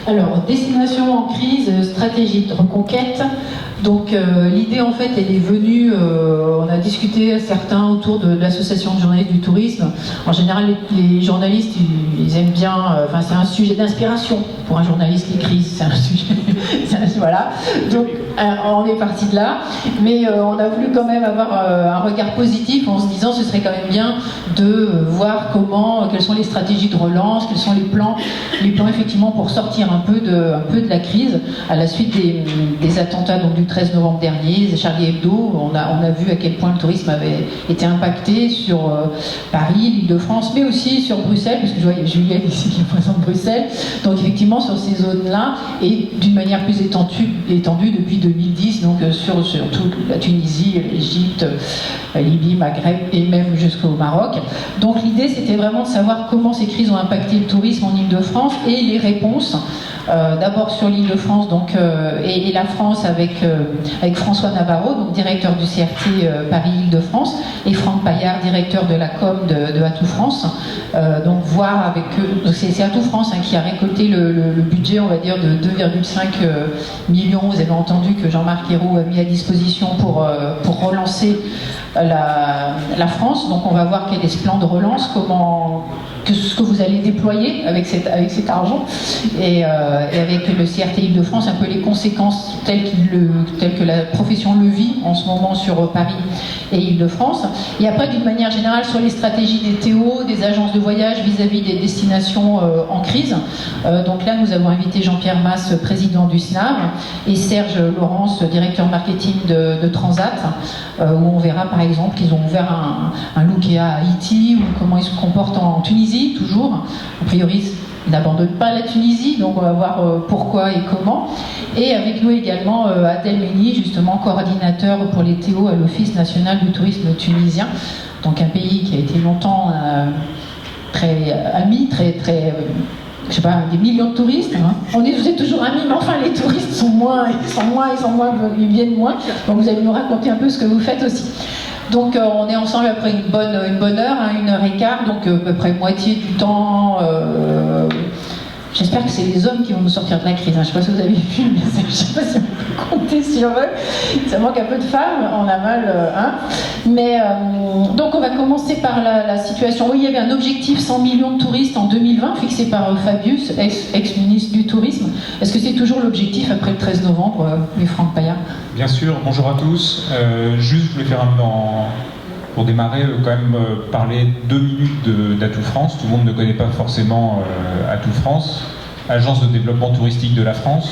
Alors, destination en crise, stratégie de reconquête. Donc l'idée en fait elle est venue, on a discuté certains autour de l'association de journalistes du tourisme. En général les journalistes ils aiment bien, enfin c'est un sujet d'inspiration pour un journaliste, les crises, c'est un sujet, voilà. Donc on est parti de là, mais on a voulu quand même avoir un regard positif en se disant ce serait quand même bien de voir quelles sont les stratégies de relance, quels sont les plans effectivement pour sortir un peu de la crise à la suite des attentats donc, du 13 novembre dernier, Charlie Hebdo. On a vu à quel point le tourisme avait été impacté sur Paris, l'Île-de-France, mais aussi sur Bruxelles, puisque je vois Juliette ici qui représente Bruxelles. Donc effectivement sur ces zones-là, et d'une manière plus étendue depuis 2010, donc sur toute la Tunisie, l'Égypte, Libye, Maghreb et même jusqu'au Maroc. Donc l'idée c'était vraiment de savoir comment ces crises ont impacté le tourisme en Île-de-France et les réponses. D'abord sur l'Île-de-France et la France avec François Navarro, donc directeur du CRT Paris-Île-de-France, et Franck Paillard, directeur de la com de Atout France. Donc voir avec eux, c'est Atout France qui a récolté le budget, on va dire, de 2,5 millions. Vous avez entendu que Jean-Marc Ayrault a mis à disposition pour relancer la France. Donc on va voir quel est ce plan de relance, ce que vous allez déployer avec cet argent, et avec le CRT Île-de-France, un peu les conséquences telles que la profession le vit en ce moment sur Paris et Île-de-France. Et après, d'une manière générale, sur les stratégies des TO, des agences de voyage vis-à-vis des destinations en crise. Donc là, nous avons invité Jean-Pierre Masse, président du SNAV, et Serge Laurence, directeur marketing de Transat, où on verra par exemple qu'ils ont ouvert un Lukea à Haïti, ou comment ils se comportent en Tunisie, toujours. A priori, ils n'abandonnent pas la Tunisie, donc on va voir pourquoi et comment. Et avec nous également Adel Meni, justement coordinateur pour les TO à l'Office national du tourisme tunisien, donc un pays qui a été longtemps très ami, je sais pas, des millions de touristes. Vous êtes toujours amis, mais enfin les touristes ils viennent moins. Donc vous allez nous raconter un peu ce que vous faites aussi. Donc on est ensemble après une bonne heure, 1h15, donc à peu près moitié du temps. J'espère que c'est les hommes qui vont nous sortir de la crise. Je ne sais pas si vous avez vu, mais je ne sais pas si on peut compter sur eux. Ça manque un peu de femmes, on a mal. Mais donc on va commencer par la situation. Oui, il y avait un objectif 100 millions de touristes en 2020, fixé par Fabius, ex-ministre du Tourisme. Est-ce que c'est toujours l'objectif après le 13 novembre, Franck Paillard? Bien sûr, bonjour à tous. Juste, je voulais faire pour démarrer, quand même parler 2 minutes d'Atout France. Tout le monde ne connaît pas forcément Atout France, agence de développement touristique de la France,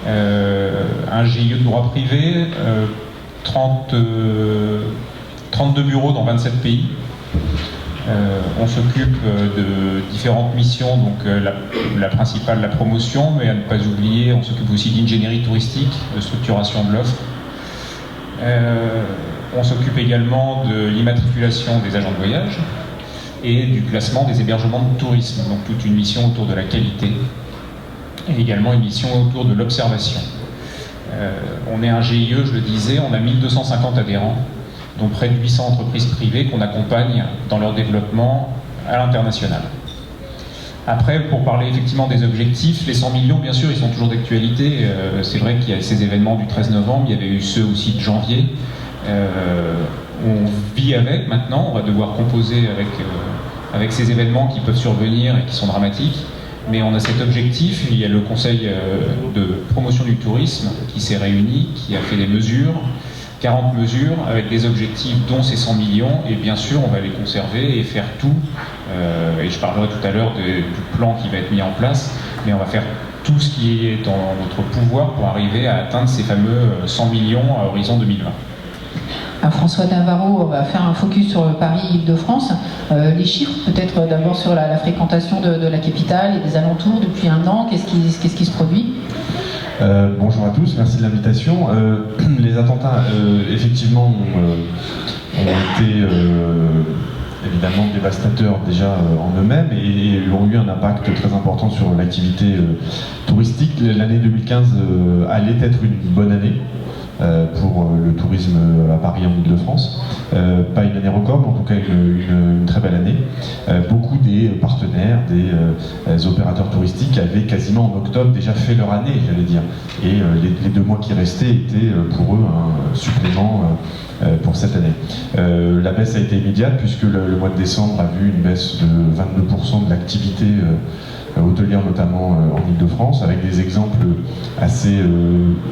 un GIE de droit privé, 32 bureaux dans 27 pays. On s'occupe de différentes missions, donc la principale, la promotion, mais à ne pas oublier, on s'occupe aussi d'ingénierie touristique, de structuration de l'offre. On s'occupe également de l'immatriculation des agents de voyage et du classement des hébergements de tourisme, donc toute une mission autour de la qualité et également une mission autour de l'observation. On est un GIE, je le disais, on a 1250 adhérents, dont près de 800 entreprises privées qu'on accompagne dans leur développement à l'international. Après, pour parler effectivement des objectifs, les 100 millions, bien sûr, ils sont toujours d'actualité. C'est vrai qu'il y a ces événements du 13 novembre, il y avait eu ceux aussi de janvier. On vit avec maintenant, on va devoir composer avec ces événements qui peuvent survenir et qui sont dramatiques. Mais on a cet objectif, il y a le conseil de promotion du tourisme qui s'est réuni, qui a fait des mesures, 40 mesures avec des objectifs dont ces 100 millions, et bien sûr on va les conserver et faire tout, et je parlerai tout à l'heure du plan qui va être mis en place, mais on va faire tout ce qui est dans notre pouvoir pour arriver à atteindre ces fameux 100 millions à horizon 2020. François Navarro va faire un focus sur Paris-Île-de-France. Les chiffres, peut-être d'abord sur la fréquentation de la capitale et des alentours depuis un an, qu'est-ce qui se produit? Bonjour à tous, merci de l'invitation. Les attentats, effectivement, ont été évidemment dévastateurs déjà en eux-mêmes et ont eu un impact très important sur l'activité touristique. L'année 2015 allait être une bonne année. pour le tourisme à Paris en Ile-de-France. Pas une année record, mais en tout cas une très belle année. Beaucoup des partenaires, des opérateurs touristiques avaient quasiment en octobre déjà fait leur année, j'allais dire. Et les 2 mois qui restaient étaient pour eux un supplément pour cette année. La baisse a été immédiate puisque le mois de décembre a vu une baisse de 22% de l'activité hôtelière, notamment en Ile-de-France, avec des exemples assez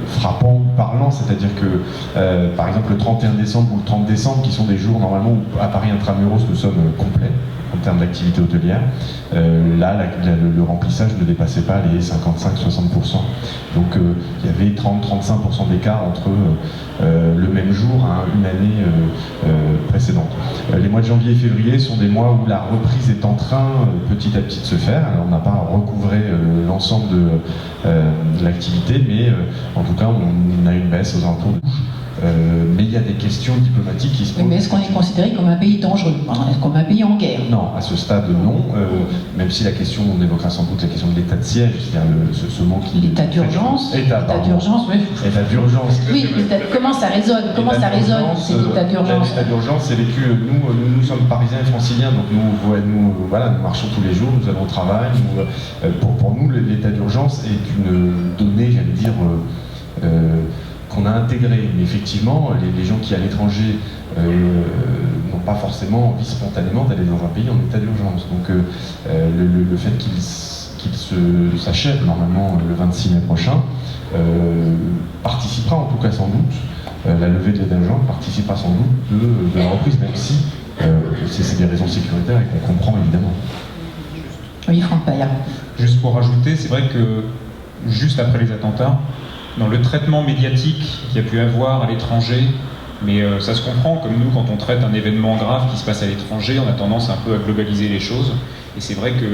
frappants, parlants, c'est-à-dire que par exemple le 31 décembre ou le 30 décembre, qui sont des jours normalement où à Paris Intramuros nous sommes complets en termes d'activité hôtelière, là le remplissage ne dépassait pas les 55-60%. Donc il y avait 30-35% d'écart entre le même jour à une année précédente. Les mois de janvier et février sont des mois où la reprise est en train petit à petit de se faire. Alors, on n'a pas recouvré l'ensemble de l'activité, mais en tout cas on a une baisse aux alentours de mais il y a des questions diplomatiques qui se posent. Mais est-ce qu'on est considéré comme un pays dangereux, comme un pays en guerre? Non, à ce stade, non. Même si la question, on évoquera sans doute la question de l'état de siège, c'est-à-dire ce mot qui... L'état d'urgence. État d'urgence, oui. État d'urgence. Oui, comment ça résonne? Comment ça résonne, c'est l'état d'urgence? L'état d'urgence, c'est vécu... Nous sommes parisiens et franciliens, donc nous marchons tous les jours, nous allons au travail. Pour nous, l'état d'urgence est une donnée, j'allais dire... qu'on a intégré, mais effectivement, les gens qui à l'étranger n'ont pas forcément envie spontanément d'aller dans un pays en état d'urgence. Donc le fait qu'il s'achève normalement le 26 mai prochain participera en tout cas sans doute, la levée de l'état d'urgence participera sans doute de la reprise, même si c'est des raisons sécuritaires et qu'on comprend évidemment. Oui, Franck Paya. Juste pour rajouter, c'est vrai que juste après les attentats, dans le traitement médiatique qu'il y a pu avoir à l'étranger, mais ça se comprend, comme nous, quand on traite un événement grave qui se passe à l'étranger, on a tendance un peu à globaliser les choses. Et c'est vrai que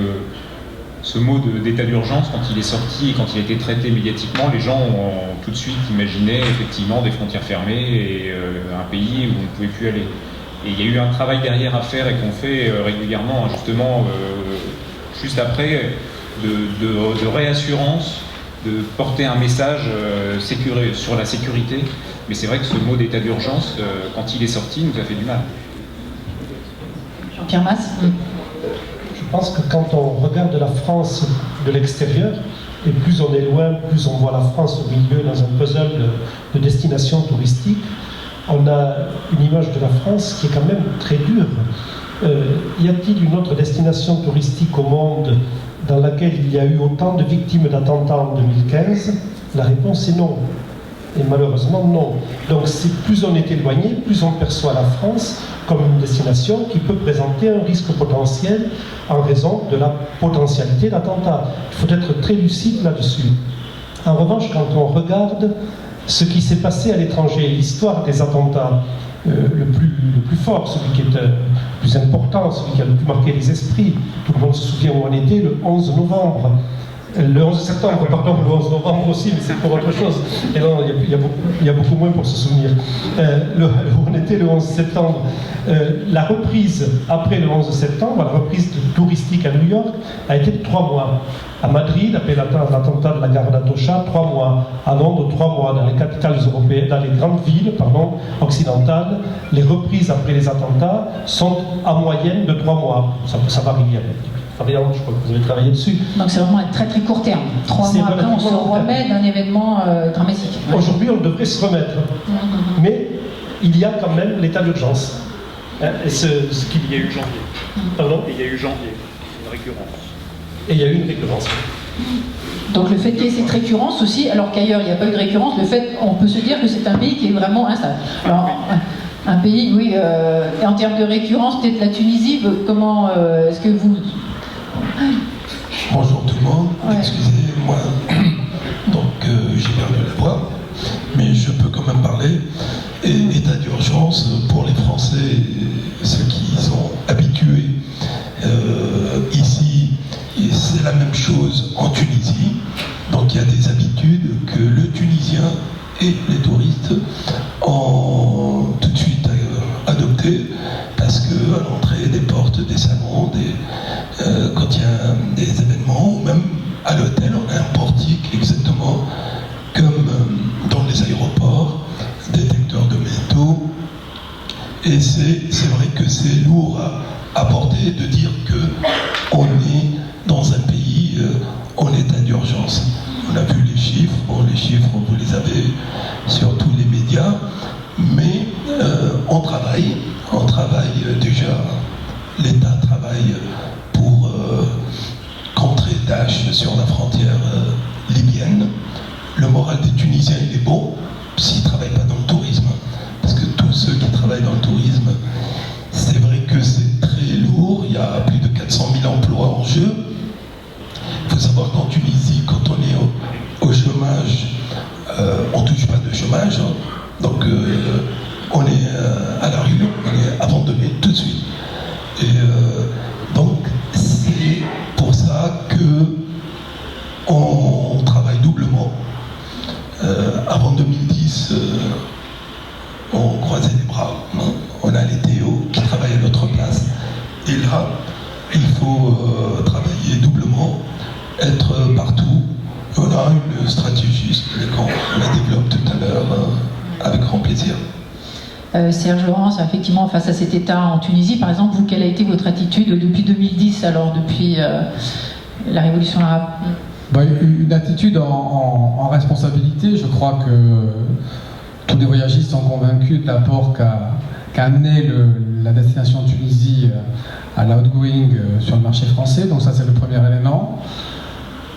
ce mot d'état d'urgence, quand il est sorti et quand il a été traité médiatiquement, les gens ont tout de suite imaginé effectivement des frontières fermées et un pays où on ne pouvait plus aller. Et il y a eu un travail derrière à faire et qu'on fait régulièrement, justement, juste après, de réassurance, de porter un message sur la sécurité. Mais c'est vrai que ce mot d'état d'urgence, quand il est sorti, nous a fait du mal. Jean-Pierre Mas. Je pense que quand on regarde la France de l'extérieur, et plus on est loin, plus on voit la France au milieu dans un puzzle de destinations touristiques, on a une image de la France qui est quand même très dure. Y a-t-il une autre destination touristique au monde dans laquelle il y a eu autant de victimes d'attentats en 2015? La réponse est non. Et malheureusement, non. Donc plus on est éloigné, plus on perçoit la France comme une destination qui peut présenter un risque potentiel en raison de la potentialité d'attentats. Il faut être très lucide là-dessus. En revanche, quand on regarde ce qui s'est passé à l'étranger, l'histoire des attentats, le plus fort, celui qui est le plus important, celui qui a le plus marqué les esprits, tout le monde se souvient où on était, le 11 novembre. Le 11 septembre, pardon, le 11 novembre aussi, mais c'est pour autre chose. Et non, il y a beaucoup moins pour se souvenir. On était le 11 septembre. La reprise après le 11 septembre, la reprise touristique à New York, a été de 3 mois. À Madrid, après l'attentat de la gare d'Atocha, 3 mois. À Londres, 3 mois. Dans les capitales européennes, dans les grandes villes occidentales, les reprises après les attentats sont en moyenne de 3 mois. Ça varie un petit peu. Je crois que vous avez travaillé dessus. Donc c'est vraiment un très très court terme. 3 mois après, on se remet d'un événement dramatique. Aujourd'hui, on devrait se remettre. Mais il y a quand même l'état d'urgence. Il y a eu janvier. Pardon ? Et il y a eu janvier, une récurrence. Et il y a eu une récurrence. Donc le fait qu'il y ait cette récurrence aussi, alors qu'ailleurs il n'y a pas eu de récurrence, on peut se dire que c'est un pays qui est vraiment instable. Alors, un pays, oui, et en termes de récurrence, peut-être la Tunisie, comment est-ce que vous... Bonjour tout le monde, excusez-moi, donc j'ai perdu la voix, mais je peux quand même parler. Et état d'urgence pour les Français, ceux qui sont habitués ici, c'est la même chose en Tunisie. Donc il y a des habitudes que le Tunisien et les touristes ont tout de suite adoptées, parce qu'à l'entrée des portes, des salons, quand il y a des événements, ou même à l'hôtel, on a un portique exactement comme dans les aéroports, On a vu les chiffres. Bon, les chiffres, vous les avez sur tous les médias. Mais on travaille déjà. L'État travaille pour contrer Daesh sur la frontière libyenne. Le moral des Tunisiens, il est bon, s'ils ne travaillent pas dans le tourisme. Parce que tous ceux qui travaillent dans le tourisme, c'est vrai que c'est très lourd. Il y a plus de 400 000 emplois en jeu. Il faut savoir qu'en Tunisie, quand on est au chômage, on ne touche pas de chômage. Hein. Donc, on est à la rue, on est abandonné tout de suite. Et donc, c'est pour ça que on travaille doublement. Avant 2010, on croisait les bras. Hein. On a les Théo qui travaillent à notre place. Et là, il faut travailler doublement, être partout. On a une stratégie qu'on la développe tout à l'heure avec grand plaisir. Serge Laurence, effectivement, face à cet État en Tunisie, par exemple, vous, quelle a été votre attitude depuis 2010, alors depuis la révolution arabe? Une attitude en responsabilité. Je crois que tous les voyagistes sont convaincus de l'apport qu'a amené la destination Tunisie à l'outgoing sur le marché français. Donc ça, c'est le premier élément.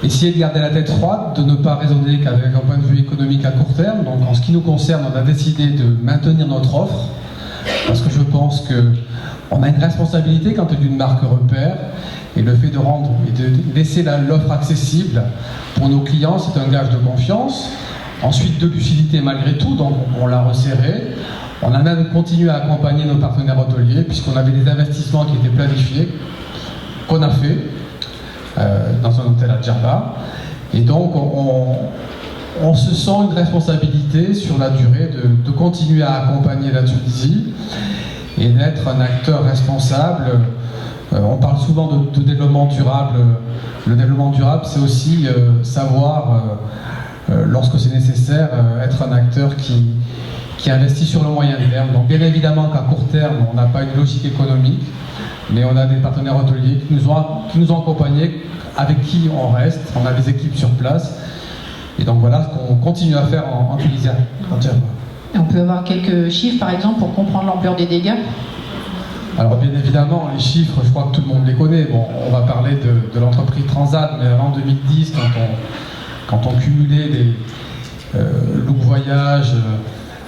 Essayer de garder la tête froide, de ne pas raisonner qu'avec un point de vue économique à court terme. Donc en ce qui nous concerne, on a décidé de maintenir notre offre, parce que je pense qu'on a une responsabilité quand on est une marque repère, et le fait de rendre et de laisser l'offre accessible pour nos clients, c'est un gage de confiance. Ensuite, de lucidité malgré tout, donc on l'a resserré. On a même continué à accompagner nos partenaires hôteliers, puisqu'on avait des investissements qui étaient planifiés, qu'on a fait dans un hôtel à Djerba. Et donc, on se sent une responsabilité sur la durée de continuer à accompagner la Tunisie et d'être un acteur responsable. On parle souvent de développement durable. Le développement durable, c'est aussi savoir, lorsque c'est nécessaire, être un acteur qui investit sur le moyen terme. Donc bien évidemment qu'à court terme, on n'a pas une logique économique, mais on a des partenaires hôteliers qui nous ont accompagnés, avec qui on reste. On a des équipes sur place. Et donc voilà ce qu'on continue à faire en Tunisie. On peut avoir quelques chiffres, par exemple, pour comprendre l'ampleur des dégâts? Alors bien évidemment, les chiffres, je crois que tout le monde les connaît. Bon, on va parler de l'entreprise Transat, mais avant 2010, quand on cumulait les Look Voyage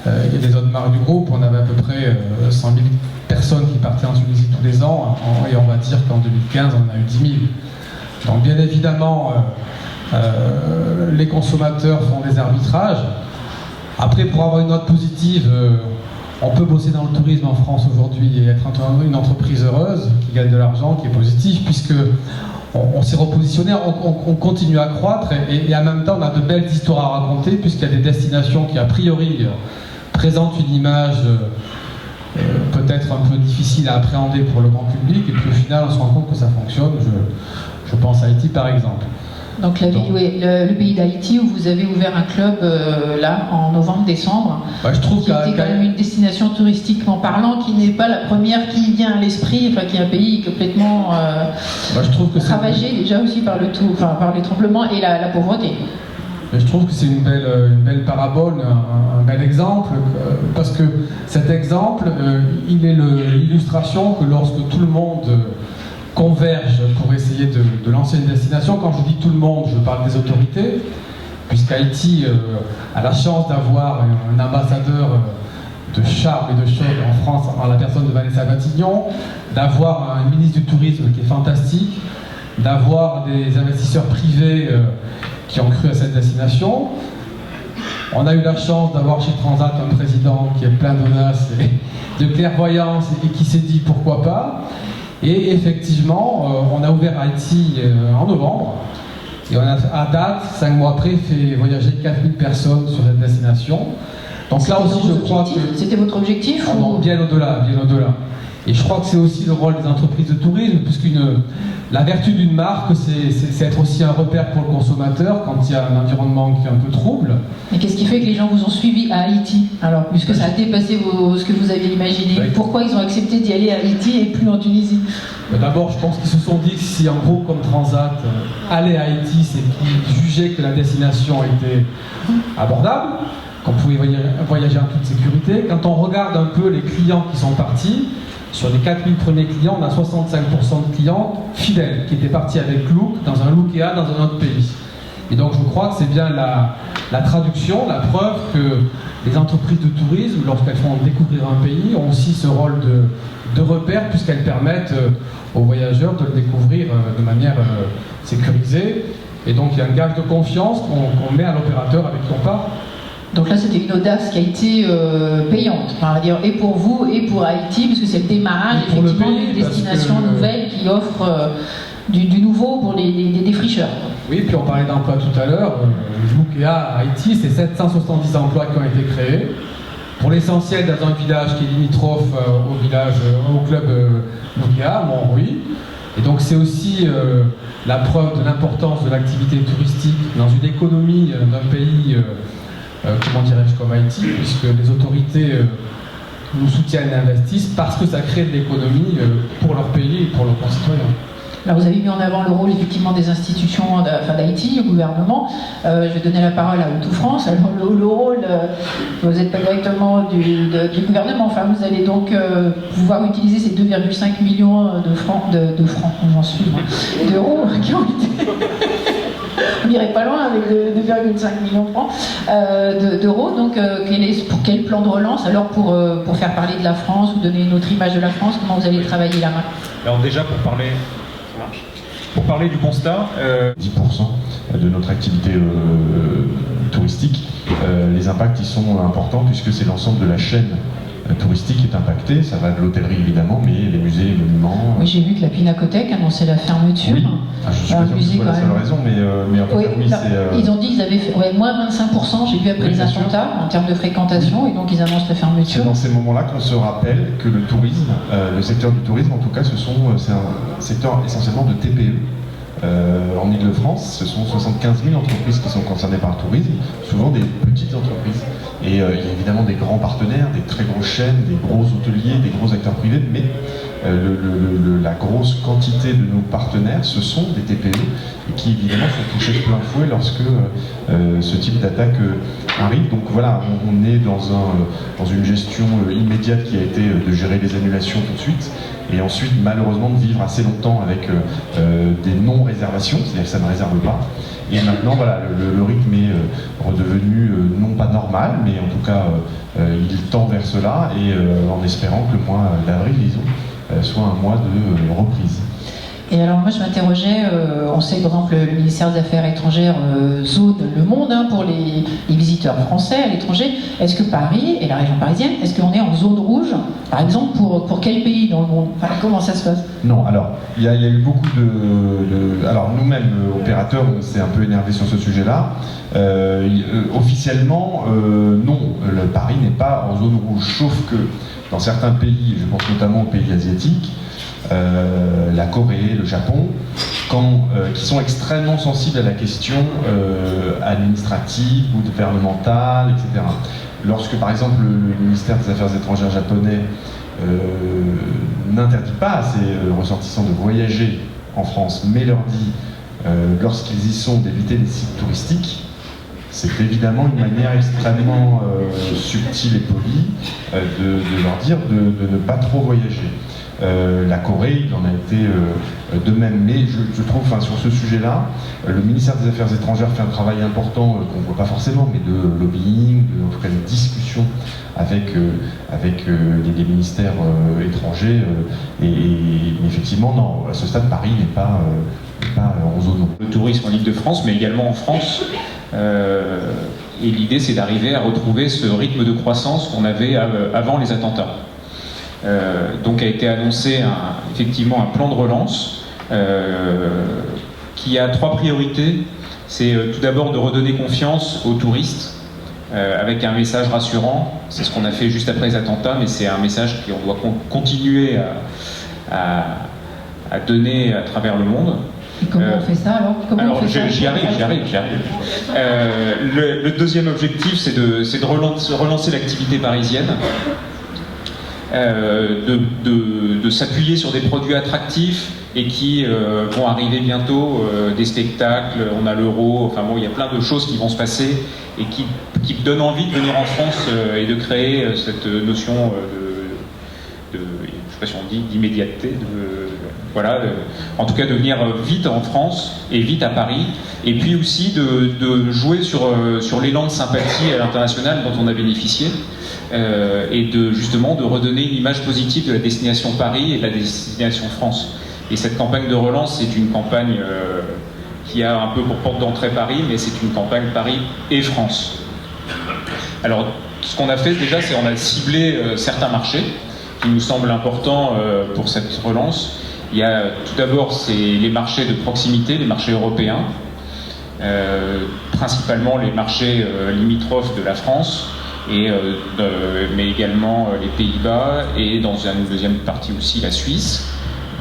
et les autres marques du groupe, on avait à peu près 100 000 personnes qui partaient en Tunisie tous les ans, et on va dire qu'en 2015, on en a eu 10 000. Donc bien évidemment, les consommateurs font des arbitrages. Après, pour avoir une note positive, on peut bosser dans le tourisme en France aujourd'hui et être une entreprise heureuse, qui gagne de l'argent, qui est positive, puisque on s'est repositionné, on continue à croître, et en même temps on a de belles histoires à raconter, puisqu'il y a des destinations qui a priori présentent une image peut-être un peu difficile à appréhender pour le grand public, et puis au final on se rend compte que ça fonctionne. Je pense à Haïti par exemple. Donc le pays d'Haïti, où vous avez ouvert un club là en novembre-décembre, je trouve qui était quand même une destination touristiquement parlant, qui n'est pas la première qui vient à l'esprit, enfin qui est un pays complètement je trouve que ravagé déjà aussi par par les tremblements et la pauvreté. Et je trouve que c'est une belle parabole, un bel exemple, parce que cet exemple, il est l'illustration que lorsque tout le monde converge pour essayer de lancer une destination. Quand je dis tout le monde, je parle des autorités, puisqu'Haïti a la chance d'avoir un ambassadeur de charme et de choc en France, en la personne de Vanessa Matignon, d'avoir un ministre du tourisme qui est fantastique, d'avoir des investisseurs privés qui ont cru à cette destination. On a eu la chance d'avoir chez Transat un président qui est plein d'audace et de clairvoyance et qui s'est dit pourquoi pas. Et effectivement, on a ouvert Haïti en novembre, et on a à date, 5 mois après, fait voyager 4000 personnes sur cette destination. Donc là aussi, je crois que... C'était votre objectif non, bien au-delà. Et je crois que c'est aussi le rôle des entreprises de tourisme, puisque la vertu d'une marque, c'est être aussi un repère pour le consommateur quand il y a un environnement qui est un peu trouble. Mais qu'est-ce qui fait que les gens vous ont suivi à Haïti, alors, puisque ça a dépassé ce que vous aviez imaginé? Oui. Pourquoi ils ont accepté d'y aller à Haïti et plus en Tunisie? D'abord, je pense qu'ils se sont dit que si un groupe comme Transat allait à Haïti, c'est qu'ils jugeaient que la destination était abordable, qu'on pouvait voyager en toute sécurité. Quand on regarde un peu les clients qui sont partis, sur les 4000 premiers clients, on a 65% de clients fidèles qui étaient partis avec Look, dans un Lookea, dans un autre pays. Et donc je crois que c'est bien la traduction, la preuve que les entreprises de tourisme, lorsqu'elles font découvrir un pays, ont aussi ce rôle de repère, puisqu'elles permettent aux voyageurs de le découvrir de manière sécurisée. Et donc il y a un gage de confiance qu'on met à l'opérateur avec qui on part. Donc là, c'était une audace qui a été payante, on va dire, et pour vous et pour Haïti, puisque c'est le démarrage Et pour le effectivement pays, d'une destination parce que nouvelle qui offre du nouveau pour des défricheurs. Oui, puis on parlait d'emplois tout à l'heure. Lookea à Haïti, c'est 770 emplois qui ont été créés. Pour l'essentiel, dans un village qui est limitrophe au club Lookea, Montrouy. Et donc c'est aussi la preuve de l'importance de l'activité touristique dans une économie d'un pays, comment dirais-je, comme Haïti, puisque les autorités nous soutiennent et investissent parce que ça crée de l'économie pour leur pays et pour leurs concitoyens. Alors vous avez mis en avant le rôle effectivement des institutions d'Haïti, du gouvernement. Je vais donner la parole à Outou France. Alors le rôle, vous n'êtes pas directement du gouvernement, enfin vous allez donc pouvoir utiliser ces 2,5 millions de francs, j'en suis, d'euros qui ont été... On n'irait pas loin avec 2,5 millions de francs d'euros. Donc, pour quel plan de relance alors pour faire parler de la France ou donner une autre image de la France? Comment vous allez travailler là-bas? Alors déjà, pour parler du constat... 10% de notre activité touristique, les impacts ils sont importants puisque c'est l'ensemble de la chaîne touristique est impactée. Ça va de l'hôtellerie évidemment, mais les musées, les monuments... Oui, j'ai vu que la Pinacothèque annonçait la fermeture. Oui. Je suis pas sûr que ce soit la seule raison, mais en tout cas, oui, c'est... Ils ont dit qu'ils avaient fait moins 25%, j'ai vu après les attentats, en termes de fréquentation, et donc ils annoncent la fermeture. C'est dans ces moments-là qu'on se rappelle que le tourisme, le secteur du tourisme en tout cas, c'est un secteur essentiellement de TPE. En Ile-de-France, ce sont 75 000 entreprises qui sont concernées par le tourisme, souvent des petites entreprises. Et il y a évidemment des grands partenaires, des très grosses chaînes, des gros hôteliers, des gros acteurs privés, mais la grosse quantité de nos partenaires, ce sont des TPE et qui évidemment sont touchés de plein fouet lorsque ce type d'attaque arrive. Donc voilà, on est dans une gestion immédiate qui a été de gérer les annulations tout de suite et ensuite malheureusement de vivre assez longtemps avec des non-réservations, c'est-à-dire que ça ne réserve pas. Et maintenant, voilà, le rythme est redevenu non pas normal, mais en tout cas, il tend vers cela, et en espérant que le mois d'avril, disons, soit un mois de reprise. Et alors moi je m'interrogeais, on sait par exemple le ministère des Affaires étrangères zone le monde pour les visiteurs français à l'étranger. Est-ce que Paris et la région parisienne, est-ce qu'on est en zone rouge, par exemple pour quel pays dans le monde? Enfin, comment ça se passe? Non, alors il y a eu beaucoup alors nous-mêmes opérateurs, on s'est un peu énervé sur ce sujet-là. Officiellement, non, le Paris n'est pas en zone rouge, sauf que dans certains pays, je pense notamment aux pays asiatiques, la Corée, le Japon, qui sont extrêmement sensibles à la question administrative ou gouvernementale, etc. Lorsque par exemple le ministère des Affaires étrangères japonais n'interdit pas à ses ressortissants de voyager en France, mais leur dit, lorsqu'ils y sont, d'éviter les sites touristiques, c'est évidemment une manière extrêmement subtile et polie de leur dire de ne pas trop voyager. La Corée, il en a été de même, mais je trouve, sur ce sujet-là, le ministère des Affaires étrangères fait un travail important qu'on ne voit pas forcément, mais de lobbying, en tout cas de discussion avec les ministères étrangers. Mais effectivement, non, à ce stade, Paris n'est pas en zone rouge. Le tourisme en Ile-de-France, mais également en France. Et l'idée, c'est d'arriver à retrouver ce rythme de croissance qu'on avait avant les attentats. Donc a été annoncé effectivement un plan de relance qui a 3 priorités. C'est tout d'abord de redonner confiance aux touristes avec un message rassurant. C'est ce qu'on a fait juste après les attentats, mais c'est un message qu'on doit continuer à donner à travers le monde. Et comment on fait ça alors? J'y arrive. Le deuxième objectif, c'est de relancer l'activité parisienne, de s'appuyer sur des produits attractifs et qui vont arriver bientôt, des spectacles, on a l'Euro, enfin bon, il y a plein de choses qui vont se passer et qui donnent envie de venir en France et de créer cette notion je sais pas si on dit d'immédiateté, en tout cas de venir vite en France et vite à Paris, et puis aussi de jouer sur l'élan de sympathie à l'international dont on a bénéficié, et justement de redonner une image positive de la destination Paris et de la destination France. Et cette campagne de relance, c'est une campagne qui a un peu pour porte d'entrée Paris, mais c'est une campagne Paris et France. Alors, ce qu'on a fait déjà, c'est qu'on a ciblé certains marchés qui nous semblent importants pour cette relance. Il y a tout d'abord les marchés de proximité, les marchés européens, principalement les marchés limitrophes de la France, mais également les Pays-Bas et dans une deuxième partie aussi la Suisse.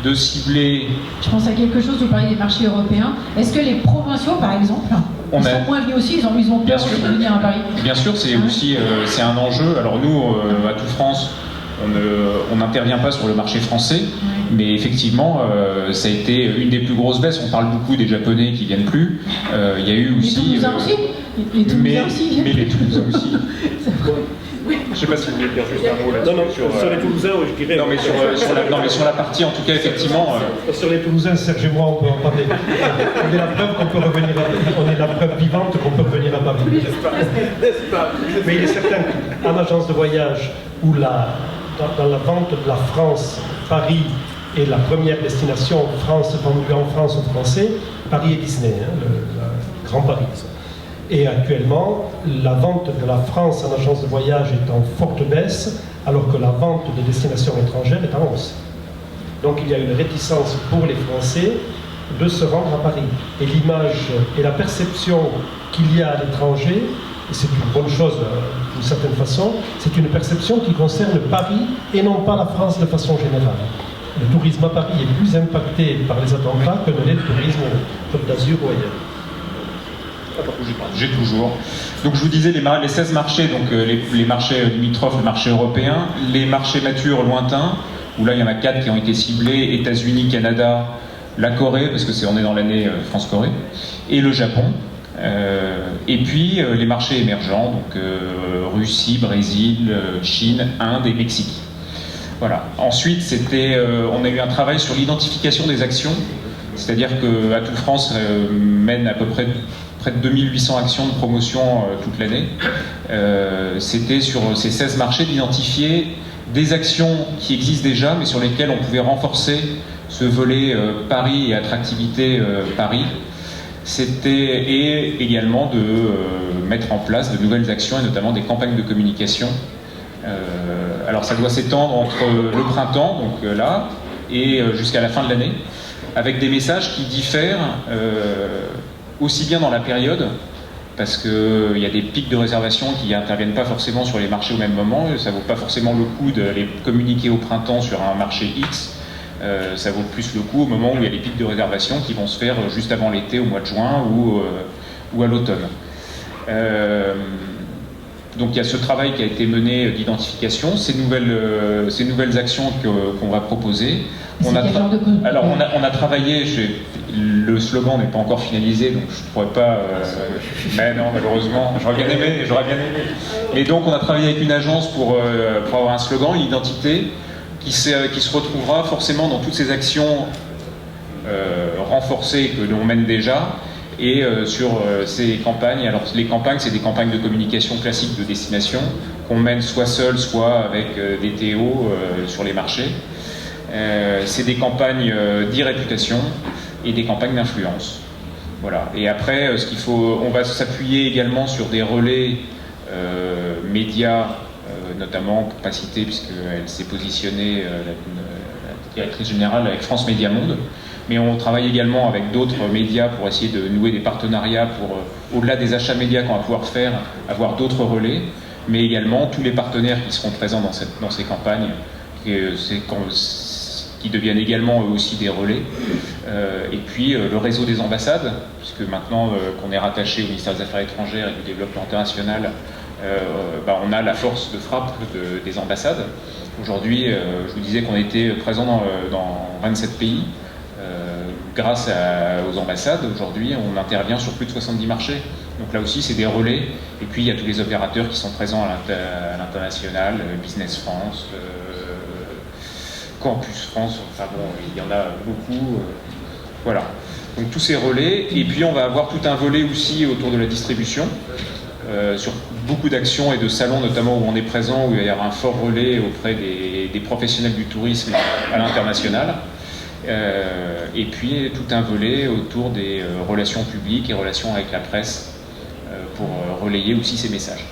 De cibler... Je pense à quelque chose, vous parlez des marchés européens. Est-ce que les provinciaux, par exemple, ils sont moins venus aussi, ils ont peur aussi de venir à Paris? Bien sûr, c'est aussi c'est un enjeu. Alors nous, à Tout France, on n'intervient pas sur le marché français, mais effectivement, ça a été une des plus grosses baisses. On parle beaucoup des Japonais qui viennent plus. Il y a eu aussi... Les Toulousains aussi. Les Toulousains aussi. Mais les Toulousains aussi. Je ne sais pas si vous voulez dire juste un mot là-dessus. Sur les Toulousains, je dirais. Non, mais sur la partie, en tout cas, effectivement. Sur les Toulousains, Serge et moi, on peut en parler. On est la preuve qu'on peut revenir à Paris. On est la preuve vivante qu'on peut revenir à Paris. N'est-ce pas? Mais il est certain qu'en agence de voyage, où dans la vente de la France, Paris est la première destination vendue en France aux Français, Paris et Disney, le Grand Paris. Et actuellement, la vente de la France en agence de voyage est en forte baisse, alors que la vente de destinations étrangères est en hausse. Donc il y a une réticence pour les Français de se rendre à Paris. Et l'image et la perception qu'il y a à l'étranger, et c'est une bonne chose d'une certaine façon, c'est une perception qui concerne Paris et non pas la France de façon générale. Le tourisme à Paris est plus impacté par les attentats que ne l'est le tourisme Côte d'Azur ou ailleurs. J'ai toujours. Donc je vous disais les 16 marchés, donc les marchés limitrophes, les marchés européens, les marchés matures lointains, où là il y en a 4 qui ont été ciblés, États-Unis, Canada, la Corée, parce que on est dans l'année France-Corée, et le Japon. Et puis les marchés émergents, donc Russie, Brésil, Chine, Inde et Mexique. Voilà. Ensuite, on a eu un travail sur l'identification des actions, c'est-à-dire que Tout France mène à peu près de 2800 actions de promotion toute l'année. C'était sur ces 16 marchés d'identifier des actions qui existent déjà, mais sur lesquelles on pouvait renforcer ce volet Paris et attractivité Paris. Et également de mettre en place de nouvelles actions et notamment des campagnes de communication. Alors ça doit s'étendre entre le printemps, donc là, et jusqu'à la fin de l'année, avec des messages qui diffèrent aussi bien dans la période, parce qu'il y a des pics de réservation qui n'interviennent pas forcément sur les marchés au même moment, ça ne vaut pas forcément le coup de les communiquer au printemps sur un marché X, ça vaut plus le coup au moment où il y a les pics de réservation qui vont se faire juste avant l'été, au mois de juin ou à l'automne. Donc il y a ce travail qui a été mené d'identification, ces nouvelles actions qu'on va proposer. On a travaillé, le slogan n'est pas encore finalisé, donc je ne pourrais pas... mais non, malheureusement, j'aurais bien aimé. Et donc on a travaillé avec une agence pour avoir un slogan, une identité, qui se retrouvera forcément dans toutes ces actions renforcées que l'on mène déjà, et sur ces campagnes. Alors les campagnes, c'est des campagnes de communication classiques de destination, qu'on mène soit seul, soit avec des TO sur les marchés. C'est des campagnes d'e-réputation et des campagnes d'influence. Voilà. Et après, on va s'appuyer également sur des relais médias, notamment, pour ne pas citer, puisqu'elle s'est positionnée, la directrice générale, avec France Média Monde, Mais on travaille également avec d'autres médias pour essayer de nouer des partenariats pour, au-delà des achats médias qu'on va pouvoir faire, avoir d'autres relais, mais également tous les partenaires qui seront présents dans ces campagnes, qui deviennent également eux aussi des relais. Et puis le réseau des ambassades, puisque maintenant qu'on est rattaché au ministère des Affaires étrangères et du Développement international, on a la force de frappe des ambassades. Aujourd'hui, je vous disais qu'on était présent dans 27 pays. Grâce aux ambassades, aujourd'hui, on intervient sur plus de 70 marchés. Donc là aussi, c'est des relais. Et puis, il y a tous les opérateurs qui sont présents à l'international, Business France, Campus France, enfin bon, il y en a beaucoup. Voilà. Donc tous ces relais. Et puis, on va avoir tout un volet aussi autour de la distribution, sur beaucoup d'actions et de salons, notamment où on est présent, où il va y avoir un fort relais auprès des professionnels du tourisme à l'international. Et puis tout un volet autour des relations publiques et relations avec la presse pour relayer aussi ces messages.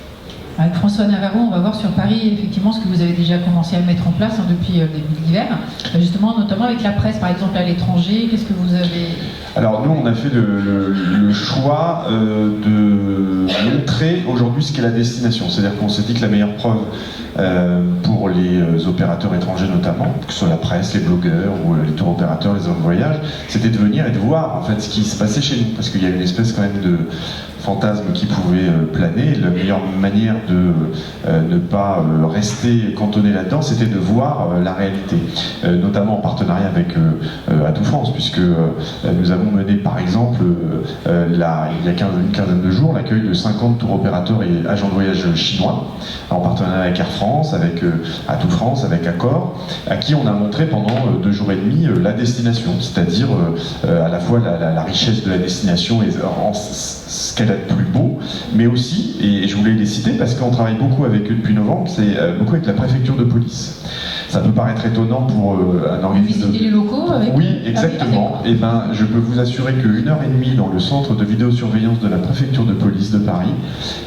Avec François Navarro, on va voir sur Paris effectivement ce que vous avez déjà commencé à mettre en place depuis le début de l'hiver, justement notamment avec la presse par exemple à l'étranger. Qu'est-ce que vous avez... Alors nous on a fait le choix de montrer aujourd'hui ce qu'est la destination, c'est-à-dire qu'on s'est dit que la meilleure preuve pour les opérateurs étrangers notamment, que ce soit la presse, les blogueurs ou les tour opérateurs, les hommes de voyage, c'était de venir et de voir en fait ce qui se passait chez nous, parce qu'il y a une espèce quand même de fantasme qui pouvait planer. La meilleure manière de ne pas rester cantonné là-dedans, c'était de voir la réalité, notamment en partenariat avec Atout France, puisque nous avons mené par exemple il y a une quinzaine de jours l'accueil de 50 tour opérateurs et agents de voyage chinois en partenariat avec Air France, avec Atout France, avec Accor, à qui on a montré pendant 2 jours et demi la destination, c'est-à-dire à la fois la richesse de la destination et ce qu'elle a de plus beau, mais aussi, et je voulais les citer parce qu'on travaille beaucoup avec eux depuis novembre, c'est beaucoup avec la préfecture de police. Ça peut paraître étonnant pour un organisme. Visiter les locaux avec... Oui, exactement. Et ben, je peux vous assurer que 1h30 dans le centre de vidéosurveillance de la préfecture de police de Paris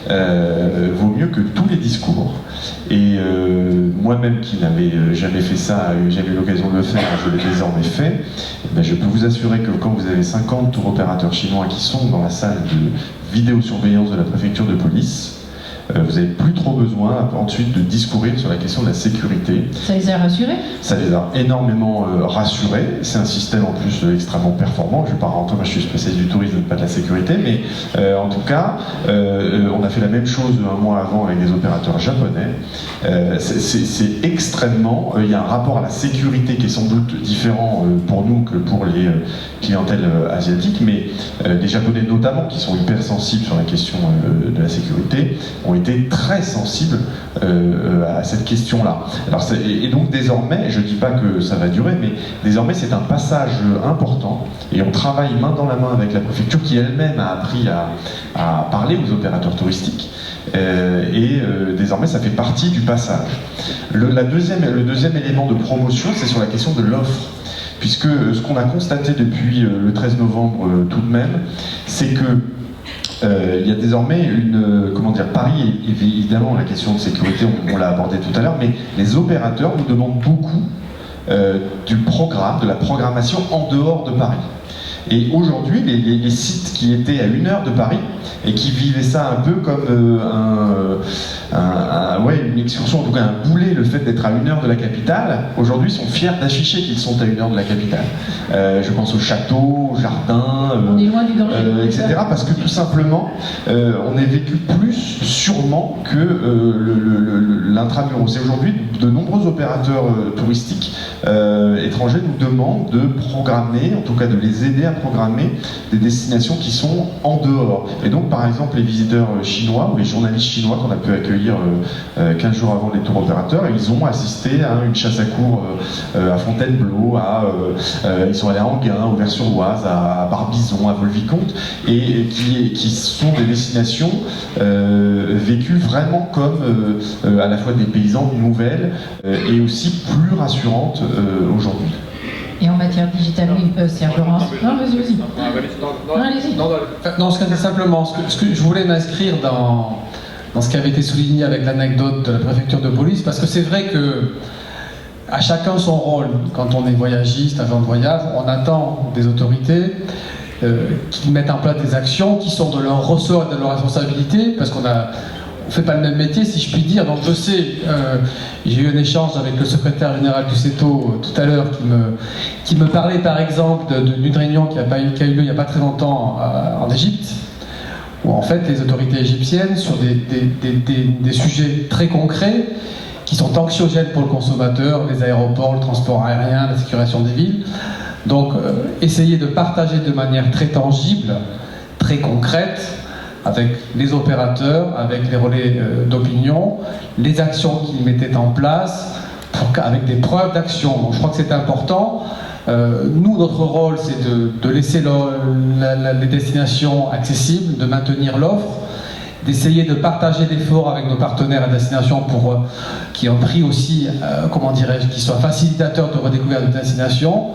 vaut mieux que tous les discours. Et moi-même qui n'avais jamais fait ça, jamais eu l'occasion de le faire, je l'ai désormais fait. Ben, je peux vous assurer que quand vous avez 50 tour opérateurs chinois qui sont dans la salle de vidéosurveillance de la préfecture de police, vous n'avez plus trop besoin ensuite de discourir sur la question de la sécurité. Ça les a rassurés? Ça les a énormément rassurés. C'est un système en plus extrêmement performant. Je ne vais pas rentrer, moi je suis spécialiste du tourisme, pas de la sécurité, mais en tout cas, on a fait la même chose un mois avant avec des opérateurs japonais. C'est extrêmement... il y a un rapport à la sécurité qui est sans doute différent pour nous que pour les clientèles asiatiques, mais les Japonais notamment, qui sont hyper sensibles sur la question de la sécurité, ont été très sensibles à cette question-là. Et donc désormais, je ne dis pas que ça va durer, mais désormais c'est un passage important, et on travaille main dans la main avec la préfecture qui elle-même a appris à parler aux opérateurs touristiques, et désormais ça fait partie du passage. Le deuxième élément de promotion, c'est sur la question de l'offre. Puisque ce qu'on a constaté depuis le 13 novembre tout de même, c'est que il y a désormais Paris, évidemment la question de sécurité, on l'a abordé tout à l'heure, mais les opérateurs nous demandent beaucoup du programme, de la programmation en dehors de Paris. Et aujourd'hui, les sites qui étaient à 1 heure de Paris et qui vivaient ça un peu comme une excursion, en tout cas un boulet, le fait d'être à 1 heure de la capitale, aujourd'hui sont fiers d'afficher qu'ils sont à 1 heure de la capitale. Je pense au château, au jardin, on est loin du danger, etc. Parce que tout simplement, on est vécu plus sûrement que l'intramuros. Et aujourd'hui, de nombreux opérateurs touristiques étrangers nous demandent de programmer, en tout cas de les aider à programmer des destinations qui sont en dehors. Et donc, par exemple, les visiteurs chinois ou les journalistes chinois qu'on a pu accueillir 15 jours avant les tours opérateurs, ils ont assisté à une chasse à courre à Fontainebleau, ils sont allés à Enghien, au Vers-sur-Oise, à Barbizon, à Volvicomte, et qui sont des destinations vécues vraiment comme à la fois des paysans nouvelles et aussi plus rassurantes aujourd'hui. Et en matière digitale, oui, Serge Laurence. Non, vas-y. Allez-y. Non, c'est simplement ce que je voulais m'inscrire dans ce qui avait été souligné avec l'anecdote de la préfecture de police, parce que c'est vrai que à chacun son rôle. Quand on est voyagiste, agent de voyage, on attend des autorités qui mettent en place des actions qui sont de leur ressort et de leur responsabilité, parce qu'on ne fait pas le même métier, si je puis dire. Donc je sais, j'ai eu un échange avec le secrétaire général du CETO tout à l'heure qui me parlait par exemple d'une réunion qui a eu lieu il n'y a pas très longtemps en Égypte, où en fait les autorités égyptiennes, sur des sujets très concrets, qui sont anxiogènes pour le consommateur, les aéroports, le transport aérien, la sécurisation des villes. Donc, essayer de partager de manière très tangible, très concrète, avec les opérateurs, avec les relais d'opinion, les actions qu'ils mettaient en place, avec des preuves d'action. Donc, je crois que c'est important. Nous, notre rôle, c'est de laisser les destinations accessibles, de maintenir l'offre, d'essayer de partager l'effort avec nos partenaires à destination qui ont pris aussi, comment dirais-je, qui soient facilitateurs de redécouverte de destination.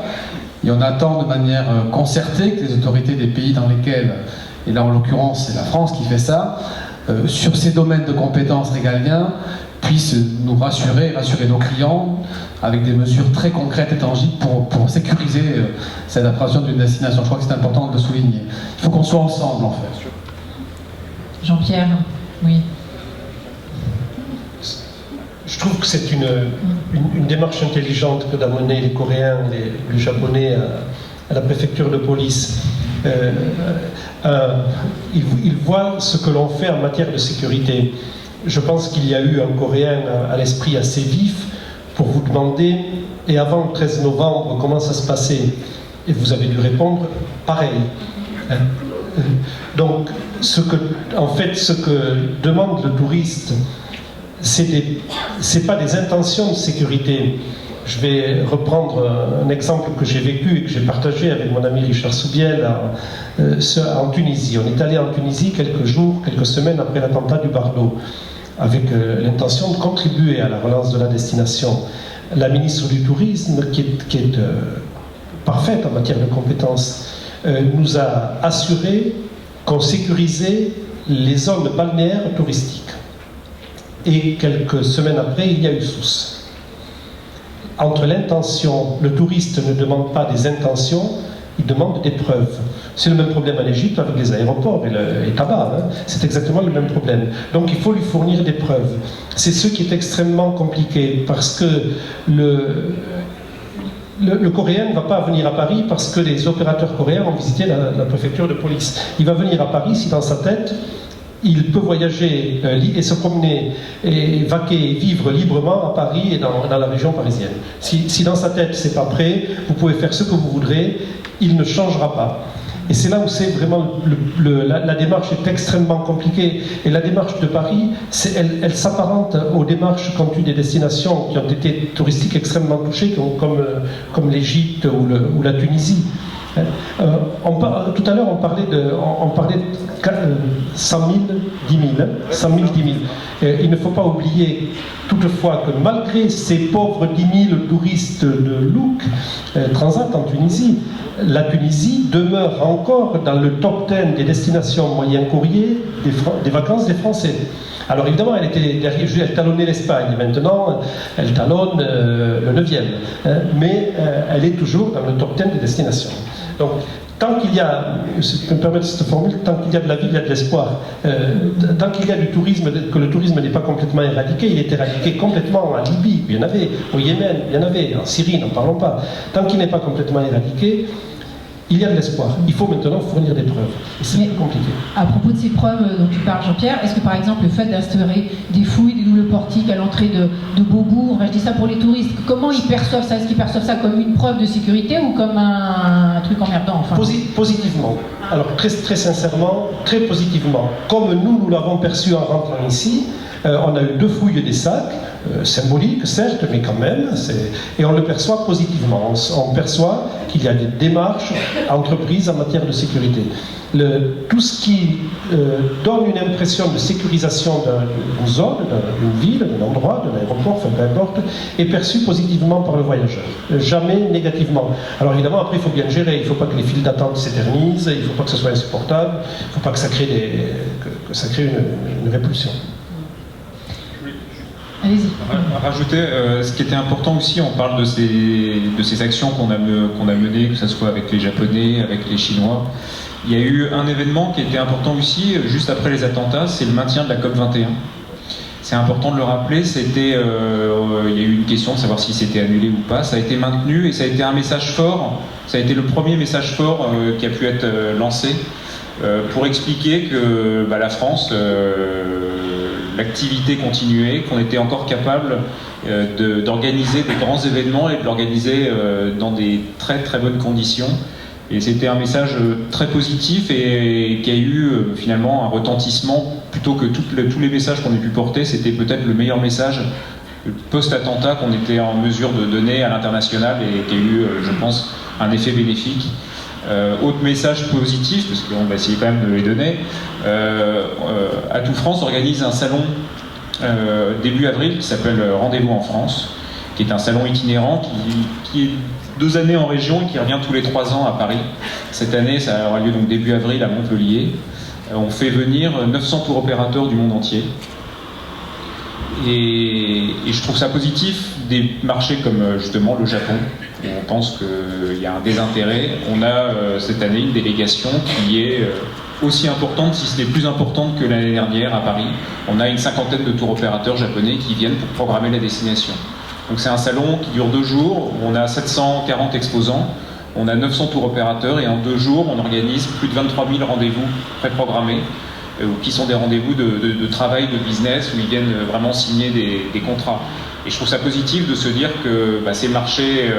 Et on attend de manière concertée que les autorités des pays dans lesquels, et là en l'occurrence c'est la France qui fait ça, sur ces domaines de compétences régaliens, puissent nous rassurer nos clients avec des mesures très concrètes et tangibles pour sécuriser cette appréhension d'une destination. Je crois que c'est important de le souligner. Il faut qu'on soit ensemble en fait. Jean-Pierre, oui. Je trouve que c'est une démarche intelligente que d'amener les Coréens et les Japonais à la préfecture de police. Ils voient ce que l'on fait en matière de sécurité. Je pense qu'il y a eu un Coréen à l'esprit assez vif pour vous demander, et avant le 13 novembre, comment ça se passait. Et vous avez dû répondre, pareil. Donc, ce que demande le touriste, c'est pas des intentions de sécurité. Je vais reprendre un exemple que j'ai vécu et que j'ai partagé avec mon ami Richard Soubiel en Tunisie. On est allé en Tunisie quelques semaines après l'attentat du Bardo, avec l'intention de contribuer à la relance de la destination. La ministre du Tourisme, qui est parfaite en matière de compétences, nous a assuré qu'on sécurisait les zones balnéaires touristiques. Et quelques semaines après, il y a eu souce. Entre l'intention, le touriste ne demande pas des intentions, il demande des preuves. C'est le même problème en Égypte avec les aéroports et tabac. C'est exactement le même problème. Donc il faut lui fournir des preuves. C'est ce qui est extrêmement compliqué parce que le Coréen ne va pas venir à Paris parce que les opérateurs coréens ont visité la préfecture de police. Il va venir à Paris si dans sa tête, il peut voyager et se promener et vaquer et vivre librement à Paris et dans la région parisienne. Si dans sa tête c'est pas prêt, vous pouvez faire ce que vous voudrez, il ne changera pas. Et c'est là où c'est vraiment la démarche est extrêmement compliquée. Et la démarche de Paris, elle s'apparente aux démarches qu'ont eu des destinations qui ont été touristiques extrêmement touchées, comme l'Égypte ou la Tunisie. Tout à l'heure, on parlait de 100 000, 10 000. 100 000, 10 000. Il ne faut pas oublier, toutefois, que malgré ces pauvres 10 000 touristes de Louk, Transat en Tunisie, la Tunisie demeure encore dans le top 10 des destinations moyen courrier des vacances des Français. Alors évidemment, elle talonnait l'Espagne, maintenant elle talonne le 9e, mais elle est toujours dans le top 10 des destinations. Donc, tant qu'il y a, si tu peux me permettre cette formule, tant qu'il y a de la vie, il y a de l'espoir. Tant qu'il y a du tourisme, que le tourisme n'est pas complètement éradiqué, il est éradiqué complètement en Libye, il y en avait, au Yémen, il y en avait, en Syrie, n'en parlons pas. Tant qu'il n'est pas complètement éradiqué, il y a de l'espoir. Il faut maintenant fournir des preuves. Et c'est plus compliqué. À propos de ces preuves dont tu parles, Jean-Pierre, est-ce que par exemple le fait d'instaurer des fouilles, des doubles portiques à l'entrée de Beaubourg, enfin, je dis ça pour les touristes, comment ils perçoivent ça? Est-ce qu'ils perçoivent ça comme une preuve de sécurité ou comme un truc emmerdant enfin? Positivement. Alors très, très sincèrement, très positivement. Comme nous l'avons perçu en rentrant ici, on a eu 2 fouilles des sacs, symboliques certes, mais quand même, et on le perçoit positivement. On perçoit qu'il y a des démarches entreprises en matière de sécurité. Tout ce qui donne une impression de sécurisation d'une zone, d'une ville, d'un endroit, d'un aéroport, enfin peu importe, est perçu positivement par le voyageur, jamais négativement. Alors évidemment, après il faut bien le gérer, il ne faut pas que les files d'attente s'éternisent, il ne faut pas que ce soit insupportable, il ne faut pas que ça crée, une répulsion. Allez-y. Rajouter, ce qui était important aussi, on parle de ces actions qu'on a menées, que ce soit avec les Japonais, avec les Chinois. Il y a eu un événement qui était important aussi, juste après les attentats, c'est le maintien de la COP21. C'est important de le rappeler, il y a eu une question de savoir si c'était annulé ou pas, ça a été maintenu et ça a été un message fort, ça a été le premier message fort qui a pu être lancé pour expliquer que la France, l'activité continuait, qu'on était encore capable d'organiser des grands événements et de l'organiser dans des très très bonnes conditions. Et c'était un message très positif et qui a eu finalement un retentissement plutôt que tous les messages qu'on ait pu porter. C'était peut-être le meilleur message post-attentat qu'on était en mesure de donner à l'international et qui a eu, je pense, un effet bénéfique. Autre message positif, parce qu'on va essayer quand même de les donner, Atout France organise un salon début avril qui s'appelle Rendez-vous en France, qui est un salon itinérant qui est 2 années en région et qui revient tous les 3 ans à Paris. Cette année, ça aura lieu donc début avril à Montpellier. On fait venir 900 tours opérateurs du monde entier. Et je trouve ça positif des marchés comme justement le Japon, où on pense qu'il y a un désintérêt. On a cette année une délégation qui est aussi importante, si ce n'est plus importante que l'année dernière à Paris. On a une 50aine de tours opérateurs japonais qui viennent pour programmer la destination. Donc c'est un salon qui dure 2 jours, où on a 740 exposants, on a 900 tours opérateurs et en 2 jours on organise plus de 23 000 rendez-vous préprogrammés, qui sont des rendez-vous de travail, de business, où ils viennent vraiment signer des contrats. Et je trouve ça positif de se dire que ces marchés,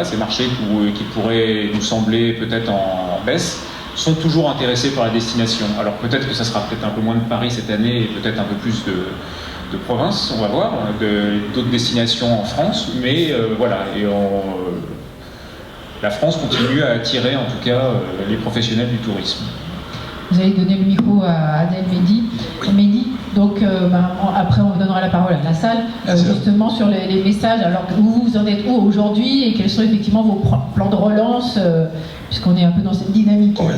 ces marchés qui pourraient nous sembler peut-être en baisse, sont toujours intéressés par la destination. Alors peut-être que ça sera peut-être un peu moins de Paris cette année et peut-être un peu plus de province, on va voir, d'autres destinations en France, mais la France continue à attirer en tout cas les professionnels du tourisme. Vous allez donner le micro à Adèle Mehdi. Donc après on donnera la parole à la salle, justement sur les messages, alors où vous en êtes aujourd'hui et quels sont effectivement vos plans de relance, puisqu'on est un peu dans cette dynamique. Ouais.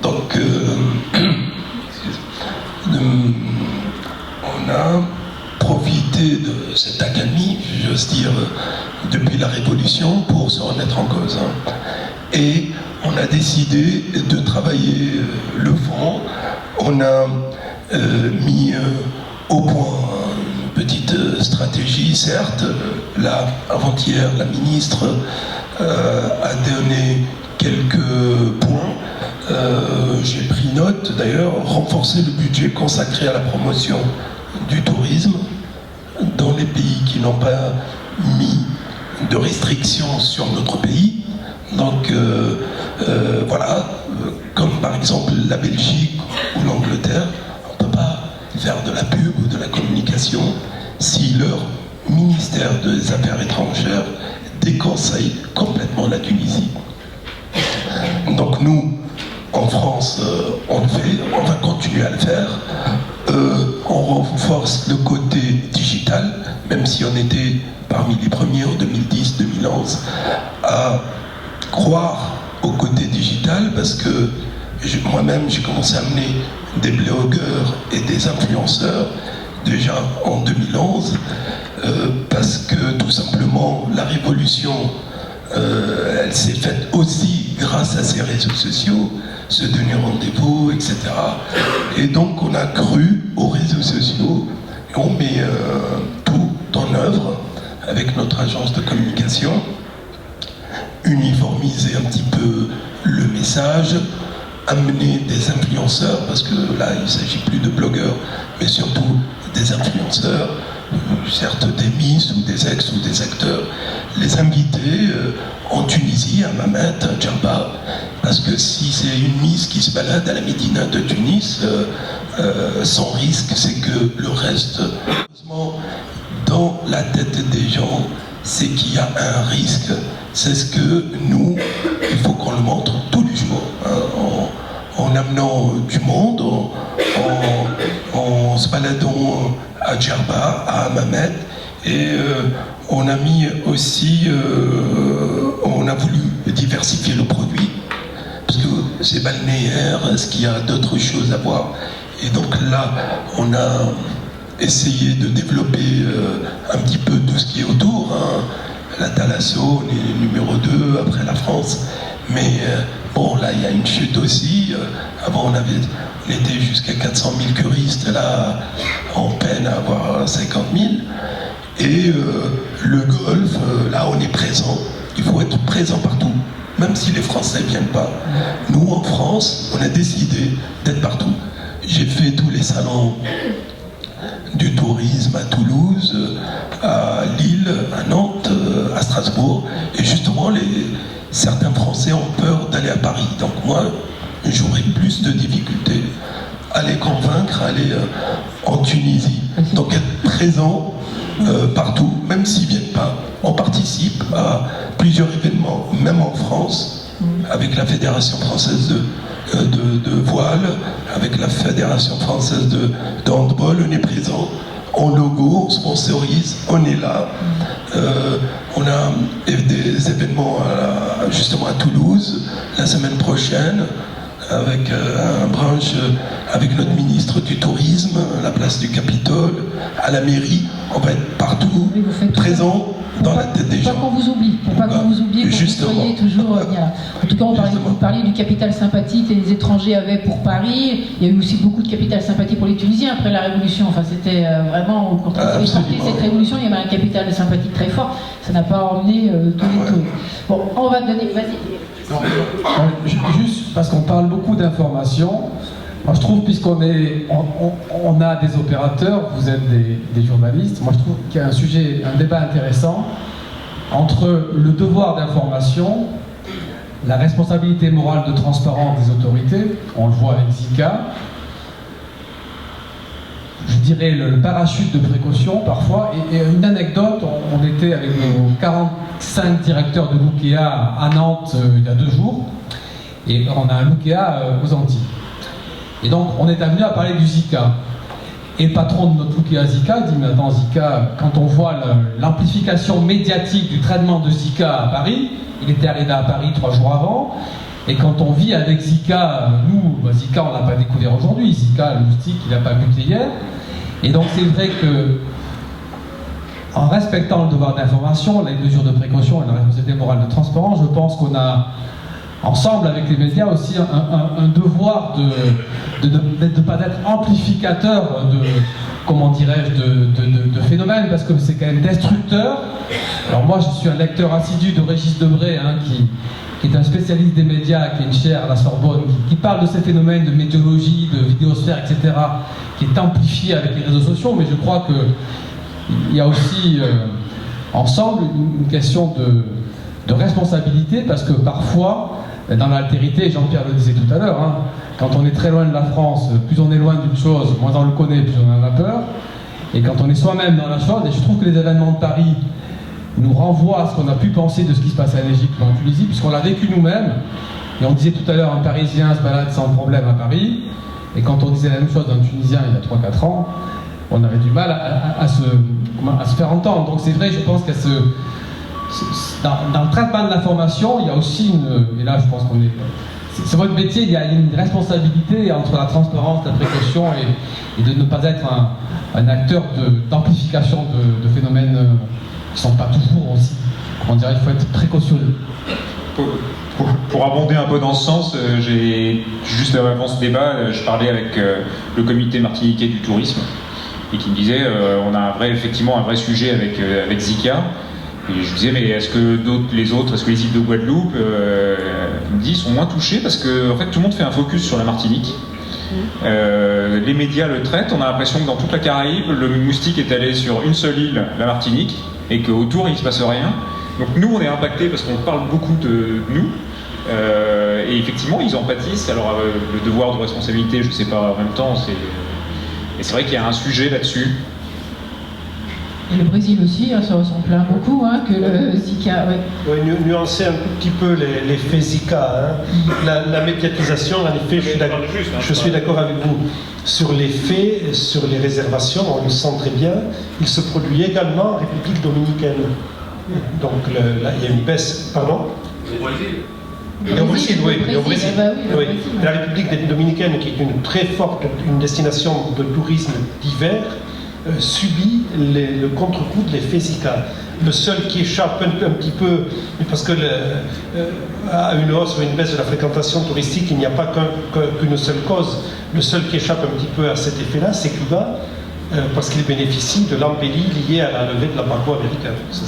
Donc on a profité de cette accalmie, j'ose dire, depuis la Révolution pour se remettre en cause. Et on a décidé de travailler le fond. On a mis au point une petite stratégie, certes. Là, avant-hier, la ministre a donné quelques points. J'ai pris note, d'ailleurs, renforcer le budget consacré à la promotion du tourisme dans les pays qui n'ont pas mis de restrictions sur notre pays. Donc comme par exemple la Belgique ou l'Angleterre, on ne peut pas faire de la pub ou de la communication si leur ministère des Affaires étrangères déconseille complètement la Tunisie. Donc nous, en France, on le fait, on va continuer à le faire. On renforce le côté digital, même si on était parmi les premiers en 2010-2011 à croire au côté digital, parce que moi-même j'ai commencé à amener des blogueurs et des influenceurs déjà en 2011, parce que tout simplement la révolution elle s'est faite aussi grâce à ces réseaux sociaux, se donner rendez-vous, etc. Et donc on a cru aux réseaux sociaux et on met tout en œuvre avec notre agence de communication, uniformiser un petit peu le message, amener des influenceurs, parce que là il ne s'agit plus de blogueurs, mais surtout des influenceurs, certes des Miss ou des ex ou des acteurs, les inviter en Tunisie, à Mamet, à Djerba, parce que si c'est une Miss qui se balade à la Médina de Tunis, sans risque, c'est que le reste, heureusement, dans la tête des gens, c'est qu'il y a un risque. C'est ce que nous, il faut qu'on le montre tous les jours, hein, en amenant du monde, en se baladant à Djerba, à Hammamet, et on a mis aussi, on a voulu diversifier le produit, parce que c'est balnéaire, est-ce qu'il y a d'autres choses à voir? Et donc là, on a essayer de développer un petit peu tout ce qui est autour. Hein. La Thalasso, on est numéro 2 après la France. Mais bon, là, il y a une chute aussi. Avant, on était jusqu'à 400 000 curistes. Là, on peine à avoir 50 000. Et le golf, là, on est présent. Il faut être présent partout, même si les Français ne viennent pas. Nous, en France, on a décidé d'être partout. J'ai fait tous les salons du tourisme à Toulouse, à Lille, à Nantes, à Strasbourg. Et justement, certains Français ont peur d'aller à Paris. Donc moi, j'aurais plus de difficultés à les convaincre, à aller en Tunisie. Donc être présent partout, même s'ils ne viennent pas. On participe à plusieurs événements, même en France, avec la Fédération française de voile, avec la Fédération française de handball, on est présent. En logo, on sponsorise, on est là. On a des événements justement à Toulouse, la semaine prochaine, avec un brunch avec notre ministre du Tourisme, à la place du Capitole, à la mairie. On va être partout, présent dans la tête des gens. Pour pas qu'on vous oublie, pour pas qu'on vous oublie, que vous soyez toujours bien. En tout cas, vous parliez du capital sympathie que les étrangers avaient pour Paris. Il y a eu aussi beaucoup de capital sympathie pour les Tunisiens après la Révolution. Enfin, c'était vraiment, quand on est sorti de cette Révolution, il y avait un capital de sympathie très fort. Ça n'a pas emmené tous les touristes. Bon, on va donner, vas-y. Juste parce qu'on parle beaucoup d'informations, moi je trouve, puisqu'on on a des opérateurs, vous êtes des journalistes, moi je trouve qu'il y a un débat intéressant entre le devoir d'information, la responsabilité morale de transparence des autorités, on le voit avec Zika, je dirais le parachute de précaution parfois, et une anecdote, on était avec nos 45 directeurs de l'UKEA à Nantes il y a 2 jours, et on a un UKEA aux Antilles. Et donc on est amené à parler du Zika. Et le patron de notre UKEA Zika dit, mais attends Zika, quand on voit l'amplification médiatique du traitement de Zika à Paris, il était arrivé à Paris 3 jours avant, et quand on vit avec Zika, nous, Zika on l'a pas découvert aujourd'hui, Zika, le moustique, il n'a pas muté hier. Et donc c'est vrai que, en respectant le devoir d'information, les mesures de précaution et la responsabilité morale de transparence, je pense qu'on a, ensemble avec les médias, aussi un devoir de ne pas être amplificateur de, comment dirais-je, de phénomènes, parce que c'est quand même destructeur. Alors moi, je suis un lecteur assidu de Régis Debray, hein, qui est un spécialiste des médias, qui est une chaire à la Sorbonne, qui parle de ces phénomènes de médiologie, de vidéosphère, etc., qui est amplifié avec les réseaux sociaux, mais je crois qu'il y a aussi, ensemble, une question de responsabilité, parce que parfois, dans l'altérité, Jean-Pierre le disait tout à l'heure, hein, quand on est très loin de la France, plus on est loin d'une chose, moins on le connaît, plus on en a peur. Et quand on est soi-même dans la chose, et je trouve que les événements de Paris nous renvoient à ce qu'on a pu penser de ce qui se passe en Égypte ou en Tunisie, puisqu'on l'a vécu nous-mêmes. Et on disait tout à l'heure, un Parisien se balade sans problème à Paris. Et quand on disait la même chose d'un Tunisien il y a 3-4 ans, on avait du mal à se faire entendre. Donc c'est vrai, je pense qu'il y a dans le traitement de l'information, il y a aussi et là je pense qu'on c'est votre métier, il y a une responsabilité entre la transparence, la précaution et de ne pas être un acteur d'amplification de phénomènes qui ne sont pas toujours aussi, comment dire, il faut être précautionneux. Pour abonder un peu dans ce sens, juste avant ce débat, je parlais avec le comité martiniquais du tourisme et qui me disait on a effectivement un vrai sujet avec Zika. Et je disais, mais est-ce que est-ce que les îles de Guadeloupe, il me dit, sont moins touchées parce que en fait tout le monde fait un focus sur la Martinique. Les médias le traitent, on a l'impression que dans toute la Caraïbe, le moustique est allé sur une seule île, la Martinique, et qu'autour il ne se passe rien. Donc nous on est impactés parce qu'on parle beaucoup de nous, et effectivement ils en pâtissent. Alors le devoir de responsabilité, je ne sais pas en même temps, et c'est vrai qu'il y a un sujet là-dessus. Et le Brésil aussi, hein, ça s'en plaint beaucoup, hein, que le Zika... Ouais. Oui, nuancer un petit peu l'effet Zika. Hein. La médiatisation, en effet, je suis d'accord avec vous. Sur les faits, sur les réservations, on le sent très bien, il se produit également en République dominicaine. Donc là, il y a une baisse... Pardon ? Au Brésil. Et au Brésil, oui. Au Brésil. Bah oui, Oui. La République dominicaine, qui est une très forte, une destination de tourisme d'hiver, subit le contre-coup de l'effet Zika. Le seul qui échappe un petit peu, parce que à une hausse ou une baisse de la fréquentation touristique, il n'y a pas qu'une seule cause. Le seul qui échappe un petit peu à cet effet-là, c'est Cuba, parce qu'il bénéficie de l'embellie liée à la levée de l'embargo américain. Ça,